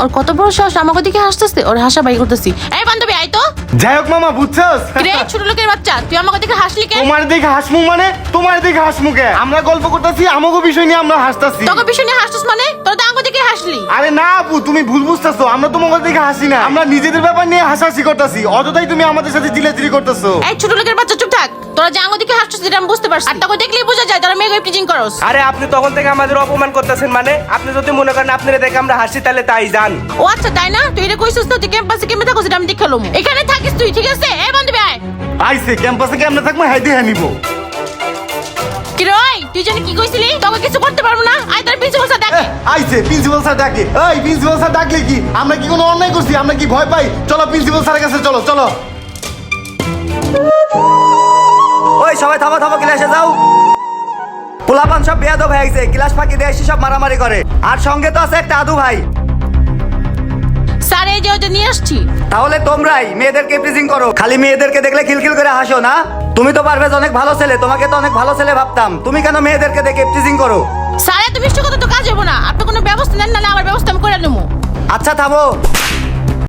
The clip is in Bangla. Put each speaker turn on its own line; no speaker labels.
ওর কত বড় সাহস আমাকে দিকে হাসতেছে, ওর হাসা বাই করতেছি। এই বান্ধবী আই তো।
যাই হোক মামা, বুঝছস?
রে ছোট লোকের বাচ্চা, তুই আমাকে দিকে হাসলি কেন?
তোমার দিকে হাসমু মানে তোমার দিকে হাসমু কে? আমরা গল্প করতেছি, আমাগো বিষয় নিয়ে আমরা হাসতাছি।
তোকে বিষয় নিয়ে হাসছিস মানে? তোর তো আমাকে দিকে হাসলি।
আরে না আপু, তুমি ভুল বুঝতেছো। আমরা তোমার দিকে হাসি না, আমরা নিজেদের ব্যাপার নিয়ে হাসাহাসি করতেছি। অযথাই তুমি আমাদের সাথে চিল্লাচিল্লি করতেছো।
এই ছোট লোকের বাচ্চা চুপ থাক। তোরা যে আমাকে দিকে হাসছিস এটা আমি বুঝতে পারছি। আর তোকে দেখলেই বোঝা যায় তোরা মেয়ে টিচিং করস।
আরে আপনি তখন থেকে আমাদের অপমান করতেছেন মানে? আপনি যদি মনে করেন আপনারা দেখে আমরা হাসি তাহলে তাই যান।
ও আচ্ছা তাই না? তুই এটা কইছিস না তুই ক্যাম্পাসে কেমনে থাকছিস এটা আমি দেখালাম। এখানে থাকিস তুই, ঠিক আছে? এই বান্ধবী আয়।
আইছে ক্যাম্পাসে কেমনে থাকবো হাই দিয়ে নিবো।
কি রে ওই, তুই জানি কি কইছিলি? তোকে কিছু করতে পারবো না। আয় তোর প্রিন্সিপাল স্যার ডাকে।
আইছে প্রিন্সিপাল স্যার ডাকে। এই প্রিন্সিপাল স্যার ডাকলে কি আমরা কি কোনো অন্যায় করছি? আমরা কি ভয় পাই? চলো প্রিন্সিপাল স্যারের কাছে চলো চলো।
ওই সবাই থামো থামো, ক্লাসে যাও। পোলাপান সব বেয়াদব হয়ে গেছে, ক্লাস ফাঁকি দিয়ে এসে সব মারামারি করে। আর সঙ্গে তো আছে একটা আদু ভাই।
স্যার এই যে ওটা নিয়ে আসছি।
তাহলে তোমরাই মেয়েদেরকে প্রিজিং করো। খালি মেয়েদেরকে দেখলে খিলখিল করে হাসো না? তুমি তো পারবে, অনেক ভালো ছেলে, তোমাকে তো অনেক ভালো ছেলে ভাবতাম। তুমি কেন মেয়েদেরকে দেখে প্রিজিং করো?
স্যার এত মিষ্টি কথা তো কাজ হবো না। আপনি কোনো ব্যবস্থা নেন, নাহলে আমার ব্যবস্থা আমি করে নেবো।
আচ্ছা থামো।